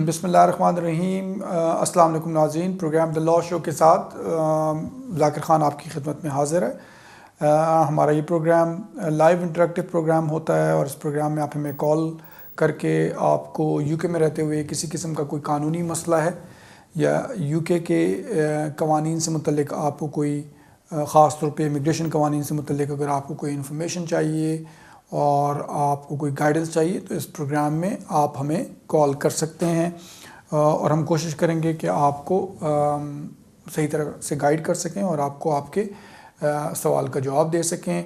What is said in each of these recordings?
बिस्मिल्लाहिर्रहमानिर्रहीम। अस्सलाम वालेकुम नाज़रीन। प्रोग्राम द लॉ शो के साथ ज़ाकिर ख़ान आपकी खिदमत में हाज़िर है। हमारा ये प्रोग्राम लाइव इंटरेक्टिव प्रोग्राम होता है और इस प्रोग्राम में आप हमें कॉल करके आपको यूके में रहते हुए किसी किस्म का कोई कानूनी मसला है या यूके के कवानीन से मुतल्लिक आपको कोई ख़ास तौर पे इमिग्रेशन कवानीन से मुतल्लिक अगर आपको कोई इन्फॉर्मेशन चाहिए और आपको कोई गाइडेंस चाहिए तो इस प्रोग्राम में आप हमें कॉल कर सकते हैं और हम कोशिश करेंगे कि आपको सही तरह से गाइड कर सकें और आपको आपके सवाल का जवाब दे सकें।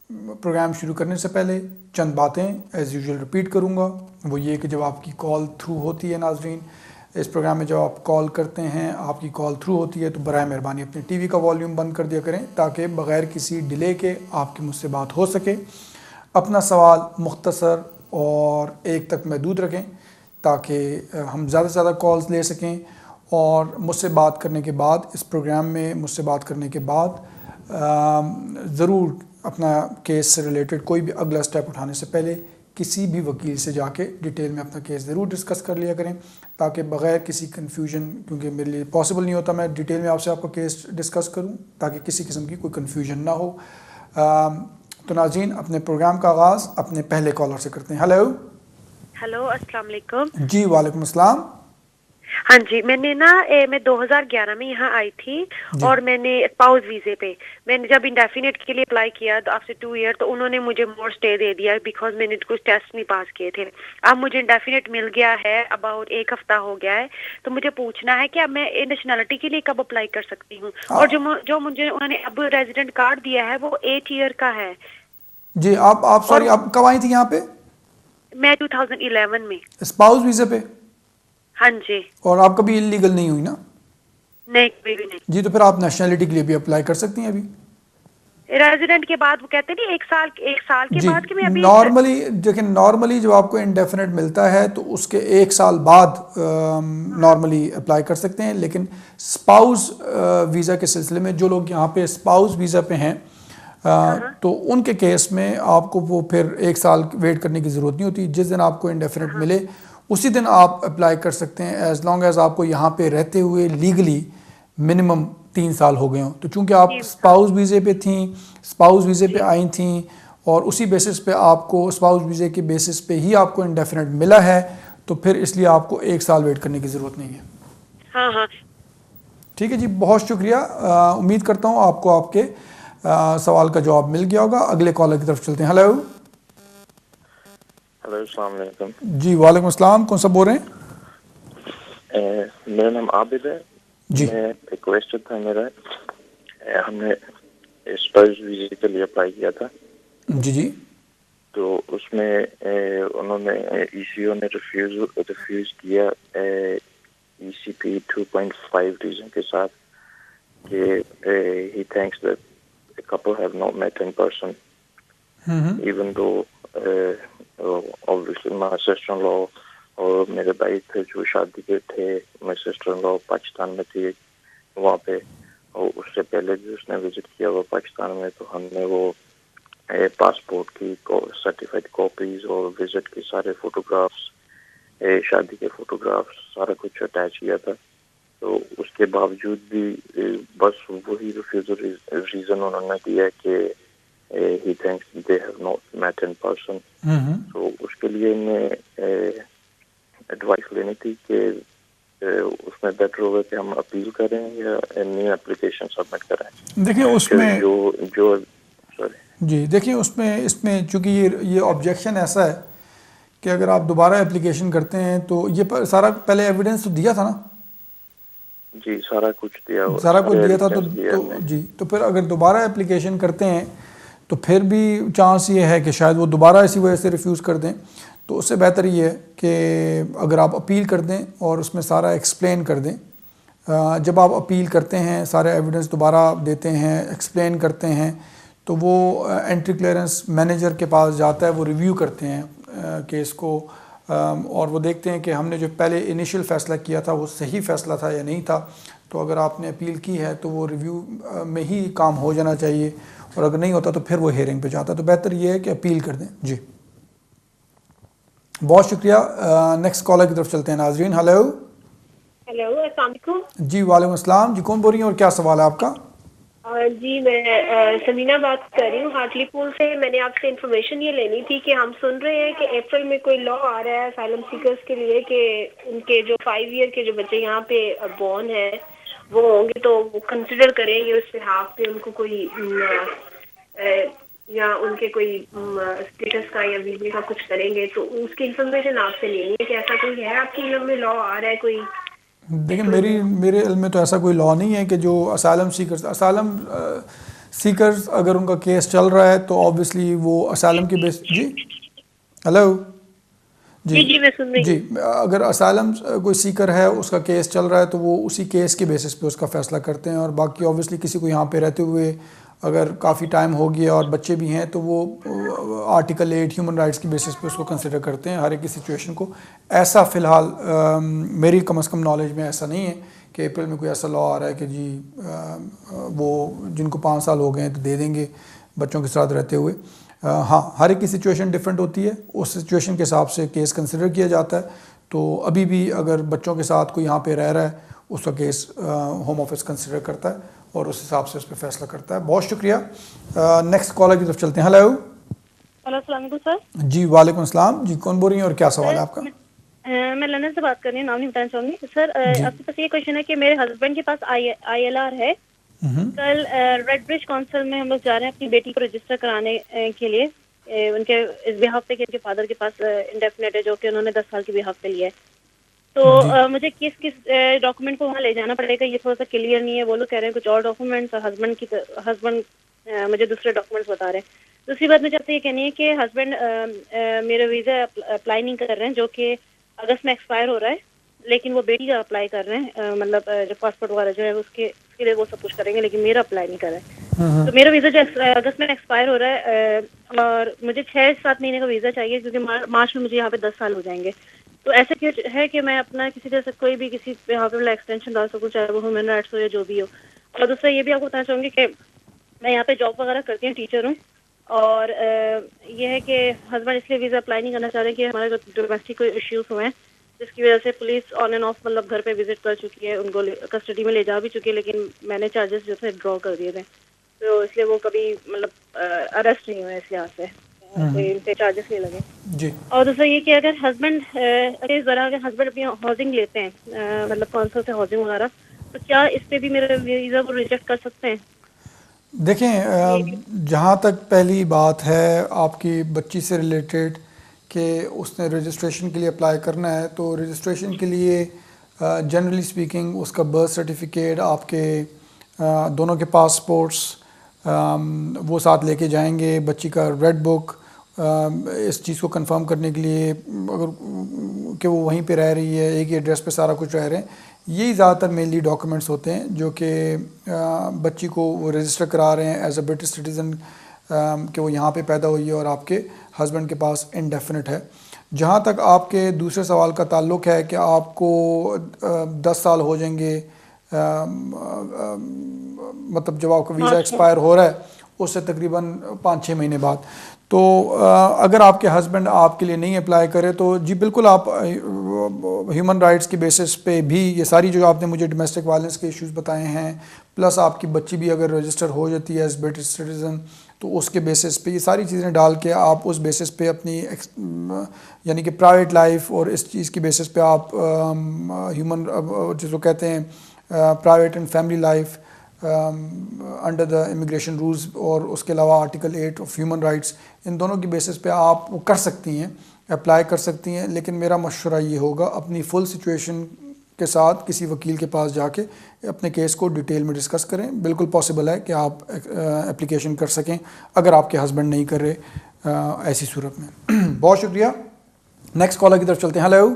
प्रोग्राम शुरू करने से पहले चंद बातें एज़ यूजुअल रिपीट करूँगा। वो ये कि जब आपकी कॉल थ्रू होती है नाज़रीन, इस प्रोग्राम में जब आप कॉल करते हैं, आपकी कॉल थ्रू होती है तो बराए मेहरबानी अपने टीवी का वॉल्यूम बंद कर दिया करें ताकि बग़ैर किसी डिले के आपकी मुझसे बात हो सके। अपना सवाल मुख्तसर और एक तक महदूद रखें ताकि हम ज़्यादा से ज़्यादा कॉल्स ले सकें और मुझसे बात करने के बाद इस प्रोग्राम में मुझसे बात करने के बाद ज़रूर अपना केस से रिलेटेड कोई भी अगला स्टेप उठाने से पहले किसी भी वकील से जाके डिटेल में अपना केस ज़रूर डिस्कस कर लिया करें ताकि बग़ैर किसी कन्फ्यूजन, क्योंकि मेरे लिए पॉसिबल नहीं होता मैं डिटेल में आपसे आपका केस डिस्कस करूं, ताकि किसी किस्म की कोई कन्फ्यूजन ना हो। तो नाज़रीन, अपने प्रोग्राम का आगाज़ अपने पहले कॉलर से करते हैं। हेलो अस्सलाम वालेकुम। जी वालेकुम अस्सलाम। हाँ जी, मैं 2011 में यहाँ आई थी और मैंने स्पाउस वीजे पे मैंने जब इंडेफिनेट के लिए अप्लाई किया तो आफ्टर 2 ईयर तो उन्होंने मुझे मोर स्टे दे दिया बिकॉज मैंने कुछ टेस्ट नहीं पास किए थे। अब मुझे इंडेफिनेट मिल गया है, अबाउट 1 हफ्ता हो गया है। तो मुझे पूछना है कि अब मैं नेशनलिटी के लिए कब अप्लाई कर सकती हूँ? और जो मुझे उन्होंने अब रेजिडेंट कार्ड दिया है वो 8 ईयर का है। जी, आप सॉरी, आप कब आई थी यहाँ पे? मैं 2011 में स्पाउस वीजे पे। हाँ जी। और आप कभी इलीगल नहीं हुई ना? नहीं, कभी भी नहीं। जी, तो फिर आप नेशनलिटी के लिए भी अप्लाई कर सकती हैं अभी। रेजिडेंट के बाद वो कहते नहीं एक साल के बाद कि मैं अभी नॉर्मली देखिए, नॉर्मली जब आपको इंडेफिनेट मिलता है तो उसके 1 साल बाद नॉर्मली अप्लाई कर सकते हैं। लेकिन स्पाउस वीज़ा के सिलसिले में जो लोग यहाँ पे स्पाउस वीज़ा पे हैं तो उनके केस में आपको वो फिर 1 साल वेट करने की ज़रूरत नहीं होती। जिस दिन आपको इंडेफिनेट मिले उसी दिन आप अप्लाई कर सकते हैं, एज़ लॉन्ग एज़ आपको यहाँ पे रहते हुए लीगली मिनिमम 3 साल हो गए हों। तो चूँकि आप स्पाउस वीज़े पे थी, स्पाउस वीज़े पे आई थी और उसी बेसिस पे आपको स्पाउस वीज़े के बेसिस पे ही आपको इंडेफिनेट मिला है, तो फिर इसलिए आपको 1 साल वेट करने की ज़रूरत नहीं है। हाँ हाँ, ठीक है जी, बहुत शुक्रिया। उम्मीद करता हूँ आपको आपके सवाल का जवाब मिल गया होगा। अगले कॉलर की तरफ चलते हैं। हेलो अस्सलाम वालेकुम। जी वालेकुम अस्सलाम। कौन सा बोल रहे हैं? मेरा नाम आबिद है जी। मैं एक क्वेश्चन था मेरा। हमने स्पाउस वीजे के लिए अप्लाई किया था। जी जी। तो उसमें उन्होंने ईसीओ ने रिफ्यूज किया ECP 2.5 रीजन के साथ कि he thinks that the couple have not met in person, even though obviously my sister-in-law और मेरे भाई थे जो शादी पे थे, मेरे सिस्टर-इन-लॉ पाकिस्तान में थी वहाँ पे, और उससे पहले भी उसने विजिट किया हुआ पाकिस्तान में। तो हमने वो पासपोर्ट की सर्टिफाइड कॉपीज और विजिट के सारे फोटोग्राफ्स, शादी के फोटोग्राफ्स, सारा कुछ अटैच किया था। तो उसके बावजूद भी बस वही रिफ्यूजल रीज़न उन्होंने दिया कि he thinks they have not met in person। तो उसके लिए मैं एडवाइस लेनी थी कि उसमें बेटर होगा कि हम अपील करें या न्यू एप्लीकेशन सबमिट करें। देखिए उसमें जो सॉरी जी, देखिए उसमें इसमें चूँकि ये ऑब्जेक्शन ऐसा है कि अगर आप दोबारा एप्लीकेशन करते हैं तो ये सारा पहले एविडेंस तो दिया था ना? जी, सारा कुछ दिया था तो जी, तो फिर अगर दोबारा एप्लीकेशन करते हैं तो फिर भी चांस ये है कि शायद वो दोबारा इसी वजह से रिफ्यूज़ कर दें। तो उससे बेहतर ये है कि अगर आप अपील कर दें और उसमें सारा एक्सप्लेन कर दें। जब आप अपील करते हैं, सारे एविडेंस दोबारा देते हैं, एक्सप्लेन करते हैं, तो वो एंट्री क्लियरेंस मैनेजर के पास जाता है, वो रिव्यू करते हैं केस को और वो देखते हैं कि हमने जो पहले इनिशियल फ़ैसला किया था वो सही फ़ैसला था या नहीं था। तो अगर आपने अपील की है तो वो रिव्यू में ही काम हो जाना चाहिए, और अगर नहीं होता तो फिर वो हेयरिंग पे जाता है। तो बेहतर ये है कि अपील कर दें। जी बहुत शुक्रिया। नेक्स्ट कॉलर की तरफ चलते हैं नाजरीन। हेलो। हेलो, अस्सलाम वालेकुम। जी वालेकुम अस्सलाम। जी कौन बोल रही हैं और क्या सवाल है आपका? जी मैं समीना बात कर रही हूँ हार्टलीपुल से। मैंने आपसे इन्फॉर्मेशन ये लेनी थी कि हम सुन रहे हैं कि अप्रैल में कोई लॉ आ रहा है असाइलम सीकर्स के लिए कि उनके जो 5 ईयर के जो बच्चे यहाँ पे बॉर्न है वो होंगे तो वो कंसिडर करेंगे उस हाफ पे उनको कोई या उनके कोई स्टेटस का या वीजे का कुछ करेंगे, तो उसकी इन्फॉर्मेशन आपसे लेनी है कि ऐसा कोई है आपके इल्म में लॉ आ रहा है कोई? देखिए मेरे इल्म में तो ऐसा कोई लॉ नहीं है कि जो असालम सीकर्स अगर उनका केस चल रहा है तो ऑब्वियसली वो असालम की बेस। जी हेलो। जी जी मैं सुन रही जी। हूँ। अगर असालम कोई सीकर है उसका केस चल रहा है तो वो उसी केस के बेसिस पे उसका फ़ैसला करते हैं, और बाकी ऑब्वियसली किसी को यहाँ पे रहते हुए अगर काफ़ी टाइम हो गया और बच्चे भी हैं तो वो आर्टिकल 8 ह्यूमन राइट्स की बेसिस पे उसको कंसिडर करते हैं हर एक की सिचुएशन को। ऐसा फ़िलहाल मेरी कम से कम नॉलेज में ऐसा नहीं है कि अप्रैल में कोई ऐसा लॉ आ रहा है कि जी वो जिनको 5 साल हो गए हैं तो दे देंगे बच्चों के साथ रहते हुए। हाँ, हर एक की सिचुएशन डिफरेंट होती है, उस सिचुएशन के हिसाब से केस कंसिडर किया जाता है। तो अभी भी अगर बच्चों के साथ कोई यहाँ पे रह रहा है उसका केस होम ऑफिस कंसिडर करता है और उस हिसाब से उस पर फैसला करता है। बहुत शुक्रिया। नेक्स्ट कॉलर की तरफ चलते हैं। हेलो। हेलो, अस्सलाम वालेकुम सर। जी वालेकुम अस्सलाम। जी कौन बोल रही हैं और क्या सवाल है आपका? मैं लंदन से बात कर रही हूँ, नाम नहीं बताना चाहूंगी सर। जी। आपके पास ये क्वेश्चन है कि मेरे हस्बैंड के पास ILR है। कल रेड ब्रिज काउंसिल में हम लोग जा रहे हैं अपनी बेटी को रजिस्टर कराने के लिए। उनके इस बिहाफ पे कि उनके फादर के पास इंडेफिनेट है जो कि उन्होंने 10 साल की बिहाफ पे लिया है। तो मुझे किस किस डॉक्यूमेंट को वहाँ ले जाना पड़ेगा, ये थोड़ा सा क्लियर नहीं है। वो लोग कह रहे हैं कुछ और डॉक्यूमेंट्स और हस्बैंड मुझे दूसरे डॉक्यूमेंट्स बता रहे हैं। दूसरी बात मुझे आपसे ये कहनी है कि हस्बैंड मेरा वीज़ा अप्लाई नहीं कर रहे हैं जो कि अगस्त में एक्सपायर हो रहा है, लेकिन वो बेटी का अप्लाई कर रहे हैं। मतलब जो पासपोर्ट वगैरह जो है उसके लिए वो सब कुछ करेंगे, लेकिन मेरा अप्लाई नहीं कर रहे हैं। तो मेरा वीज़ा जो अगस्त में एक्सपायर हो रहा है और मुझे 6-7 महीने का वीज़ा चाहिए क्योंकि मार्च में मुझे यहाँ पे 10 साल हो जाएंगे। तो ऐसा क्यों है कि मैं अपना किसी तरह से कोई भी किसी यहाँ पे वाला एक्सटेंशन डाल सकूँ, चाहे वो ह्यूमन राइट्स हो या जो भी हो। और दूसरा ये भी आपको बताना चाहूँगी कि मैं यहाँ पे जॉब वगैरह करती हूँ, टीचर हूँ। और ये है कि हस्बैंड इसलिए वीज़ा अप्लाई नहीं करना चाह रहे कि हमारे डोमेस्टिक कोई इश्यूज हुए हैं जिसकी वजह से पुलिस ऑन एंड ऑफ मतलब घर पे विजिट कर चुकी है, उनको कस्टडी में ले जा भी चुकी है, लेकिन मैंने चार्जेस जो थे ड्रॉ कर दिए थे, तो इसलिए वो कभी मतलब अरेस्ट नहीं हुए इस लिहाज से, इन पे चार्जेस नहीं लगे जी। और दूसरा ये कि अगर हस्बैंड इस तरह अगर हस्बैंड अपनी हाउसिंग लेते हैं मतलब कौंसिल से हाउसिंग वगैरह, तो क्या इस पे भी मेरा वीज़ा को रिजेक्ट कर सकते हैं? देखें, जहाँ तक पहली बात है आपकी बच्ची से रिलेटेड कि उसने रजिस्ट्रेशन के लिए अप्लाई करना है, तो रजिस्ट्रेशन के लिए जनरली स्पीकिंग उसका बर्थ सर्टिफिकेट, आपके दोनों के पासपोर्ट्स वो साथ लेके जाएंगे, बच्ची का रेड बुक, इस चीज़ को कंफर्म करने के लिए अगर कि वो वहीं पे रह रही है, एक ही एड्रेस पे सारा कुछ रह रहे हैं, यही ज़्यादातर मेनली डॉक्यूमेंट्स होते हैं जो कि बच्ची को वो रजिस्टर करा रहे हैं एज अ ब्रिटिश सिटीज़न कि वो यहाँ पे पैदा हुई है और आपके हस्बैंड के पास इंडेफिनिट है। जहाँ तक आपके दूसरे सवाल का ताल्लुक है कि आपको 10 साल हो जाएंगे मतलब जब आपका वीज़ा एक्सपायर हो रहा है उससे तकरीबन 5-6 महीने बाद, तो अगर आपके हस्बैंड आपके लिए नहीं अप्लाई करे तो जी बिल्कुल आप ह्यूमन राइट्स की बेसिस पे भी ये सारी जो आपने मुझे डोमेस्टिक वायलेंस के इश्यूज बताए हैं, प्लस आपकी बच्ची भी अगर रजिस्टर हो जाती है एज ब्रिटिश सिटीज़न, तो उसके बेसिस पे ये सारी चीज़ें डाल के आप उस बेसिस पे अपनी यानी कि प्राइवेट लाइफ और इस चीज़ की बेसिस पे आप ह्यूमन जिसको कहते हैं private and family life under the immigration rules और उसके अलावा आर्टिकल 8 ऑफ ह्यूमन राइट्स, इन दोनों की बेसिस पे आप वो कर सकती हैं, अप्लाई कर सकती हैं। लेकिन मेरा मशवरा ये होगा अपनी फुल सिचुएशन के साथ किसी वकील के पास जाके अपने केस को डिटेल में डिस्कस करें। बिल्कुल पॉसिबल है कि आप एप्लीकेशन कर सकें अगर आपके हस्बैंड नहीं कर रहे ऐसी सूरत में। बहुत शुक्रिया। नेक्स्ट कॉलर की तरफ चलते हैं। हेलो।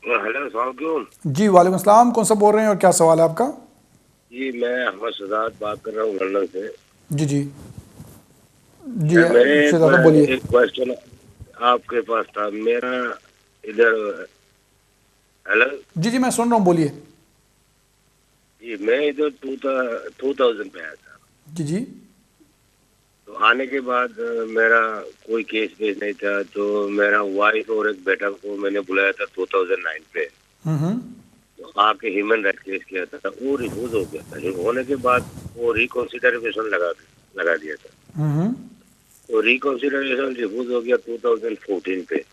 हेलो, जी वालेकुम अस्सलाम। कौन सा बोल रहे हैं और क्या सवाल है आपका? जी मैं अहमद शहजाद बात कर रहा हूँ लंदन से। जी जी जी मेरे बोलिए। एक क्वेश्चन आपके पास था मेरा इधर। हेलो जी जी मैं सुन रहा हूँ, बोलिए। जी मैं इधर 2000 पे आया था। जी जी। तो आने के बाद मेरा कोई केस बेस नहीं था, तो मेरा वाइफ और एक बेटा को मैंने बुलाया था 2009 पे। तो आके ह्यूमन राइट केस किया था, वो रिफ्यूज हो गया था। होने के बाद वो रिकॉन्सिडरेशन लगा दिया था। तो रिकॉन्सिडरेशन रिफ्यूज हो गया 2014 पे।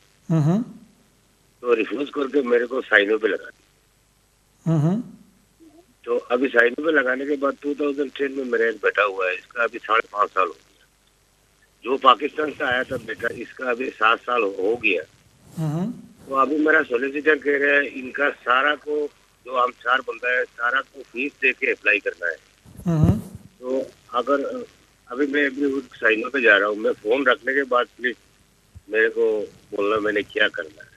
तो रिफ्यूज करके मेरे को साइनो पे लगा दिया। तो अभी साइनो पे लगाने के बाद 2010 में मेरा एक बेटा हुआ है, इसका अभी 5.5 साल हो गया। जो पाकिस्तान से आया था बेटा, इसका अभी 7 साल हो गया। तो अभी मेरा सोलिसिटर कह रहे हैं इनका सारा को, जो हम 4 बंदा है, सारा को फीस दे के अप्लाई करना है। तो अगर अभी मैं अभी साइनो पे जा रहा हूँ, मैं फोन रखने के बाद प्लीज मेरे को बोलना मैंने क्या करना है।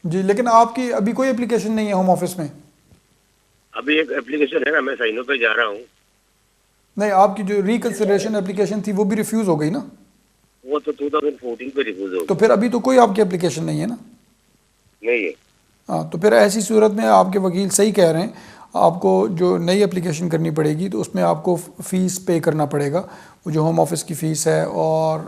जी, लेकिन आपकी अभी कोई एप्लीकेशन नहीं है होम ऑफिस में? अभी एक एप्लीकेशन है ना, मैं साइनो पे जा रहा हूँ। नहीं, आपकी जो रिकंसिडरेशन एप्लीकेशन थी वो भी रिफ्यूज हो गई ना? वो तो 2014 पे रिफ्यूज हो गई। तो फिर अभी तो कोई आपकी एप्लीकेशन नहीं है ना? नहीं है। हाँ, तो फिर ऐसी सूरत में आपके वकील सही कह रहे हैं, आपको जो नई एप्लीकेशन करनी पड़ेगी तो उसमें आपको फ़ीस पे करना पड़ेगा, वो जो होम ऑफिस की फ़ीस है, और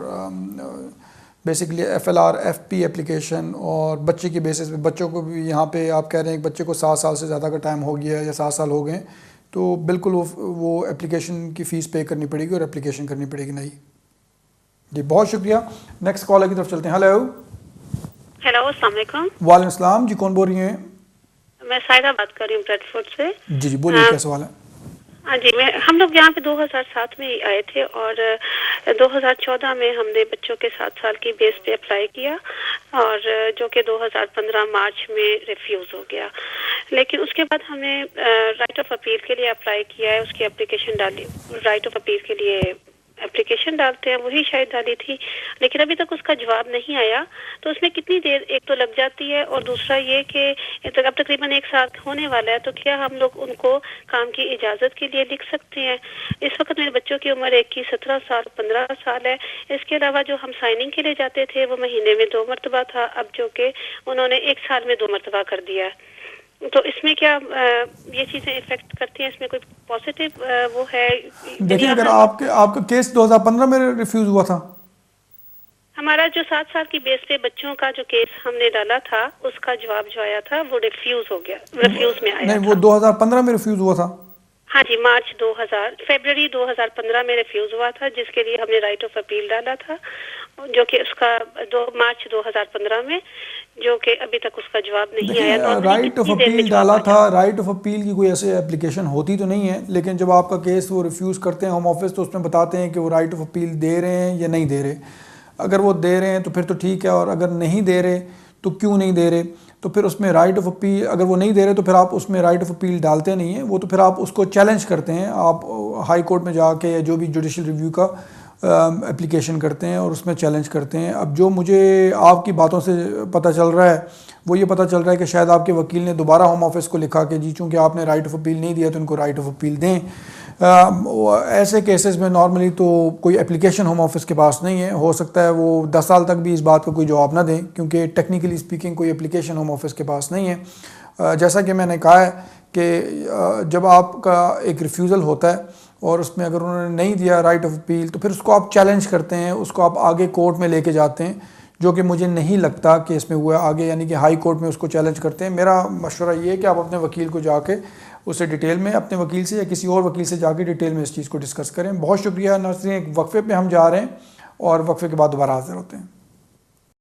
बेसिकली FLR FP एप्लीकेशन, और बच्चे की बेसिस पे बच्चों को भी यहाँ पे आप कह रहे हैं कि बच्चे को 7 साल से ज़्यादा का टाइम हो गया है या 7 साल हो गए, तो बिल्कुल वो एप्लीकेशन की फ़ीस पे करनी पड़ेगी और एप्लीकेशन करनी पड़ेगी नई। जी, बहुत शुक्रिया। नेक्स्ट कॉलर की तरफ चलते हैं। हेलो। हेलो, अस्सलाम वालेकुम। वालेकुम सलाम। जी, कौन बोल रही हैं? मैं साइदा बात कर रही हूँ ब्रेडफोर्ड से। जी, बोलिए, क्या सवाल है? हाँ जी, हम लोग यहाँ पे 2007 में ही आए थे, और 2014 में हमने बच्चों के 7 साल की बेस पे अप्लाई किया, और जो कि 2015 मार्च में रिफ्यूज़ हो गया। लेकिन उसके बाद हमने राइट ऑफ अपील के लिए अप्लाई किया है, उसकी एप्लीकेशन डाली। राइट ऑफ अपील के लिए एप्लीकेशन डालते हैं, वही शायद डाली थी, लेकिन अभी तक उसका जवाब नहीं आया। तो उसमें कितनी देर एक तो लग जाती है, और दूसरा ये कि अब तकरीबन 1 साल होने वाला है, तो क्या हम लोग उनको काम की इजाज़त के लिए लिख सकते हैं? इस वक्त मेरे बच्चों की उम्र 21, 17 साल, 15 साल है। इसके अलावा जो हम साइनिंग के लिए जाते थे वो महीने में 2 मरतबा था, अब जो कि उन्होंने 1 साल में 2 मरतबा कर दिया है। तो इसमें क्या ये चीज़ें इफेक्ट करती हैं? इसमें कोई पॉजिटिव वो है? देखिए, अगर आपका केस 2015 में रिफ्यूज़ हुआ था, हमारा जो 7 साल की बेस पे बच्चों का जो केस हमने डाला था, उसका जवाब जो आया था वो रिफ्यूज हो गया, रिफ्यूज में आया। नहीं, वो 2015 में रिफ्यूज़ हुआ था। हाँ जी, फरवरी 2015 में रिफ्यूज हुआ था, जिसके लिए हमने राइट ऑफ अपील डाला था, जो कि उसका मार्च 2015 में, जो कि अभी तक उसका जवाब नहीं आया। तो राइट ऑफ अपील डाला था। राइट ऑफ अपील की कोई ऐसे एप्लीकेशन होती तो नहीं है, लेकिन जब आपका केस वो रिफ्यूज़ करते हैं होम ऑफिस, तो उसमें बताते हैं कि वो राइट ऑफ अपील दे रहे हैं या नहीं दे रहे। अगर वो दे रहे हैं तो फिर तो ठीक है, और अगर नहीं दे रहे तो क्यों नहीं दे रहे, तो फिर उसमें राइट ऑफ अपील, अगर वो नहीं दे रहे तो फिर आप उसमें राइट ऑफ अपील डालते नहीं हैं, वो तो फिर आप उसको चैलेंज करते हैं, आप हाई कोर्ट में जाके या जो भी जुडिशल रिव्यू का एप्लीकेशन करते हैं और उसमें चैलेंज करते हैं। अब जो मुझे आपकी बातों से पता चल रहा है वो ये पता चल रहा है कि शायद आपके वकील ने दोबारा होम ऑफिस को लिखा कि जी चूँकि आपने राइट ऑफ अपील नहीं दिया तो इनको राइट ऑफ अपील दें। ऐसे केसेस में नॉर्मली तो कोई एप्लीकेशन होम ऑफिस के पास नहीं है, हो सकता है वो 10 साल तक भी इस बात का कोई जवाब ना दें, क्योंकि टेक्निकली स्पीकिंग कोई एप्लीकेशन होम ऑफिस के पास नहीं है। जैसा कि मैंने कहा है कि जब आपका एक रिफ्यूज़ल होता है और उसमें अगर उन्होंने नहीं दिया राइट ऑफ अपील, तो फिर उसको आप चैलेंज करते हैं, उसको आप आगे कोर्ट में लेके जाते हैं, जो कि मुझे नहीं लगता कि इसमें हुआ आगे, यानी कि हाई कोर्ट में उसको चैलेंज करते हैं। मेरा मशवरा ये है कि आप अपने वकील को जाके उससे डिटेल में, अपने वकील से या किसी और वकील से जाके डिटेल में इस चीज़ को डिस्कस करें। बहुत शुक्रिया नाज़रीन, एक वक्फे पे हम जा रहे हैं और वक्फे के बाद दोबारा हाजिर होते हैं।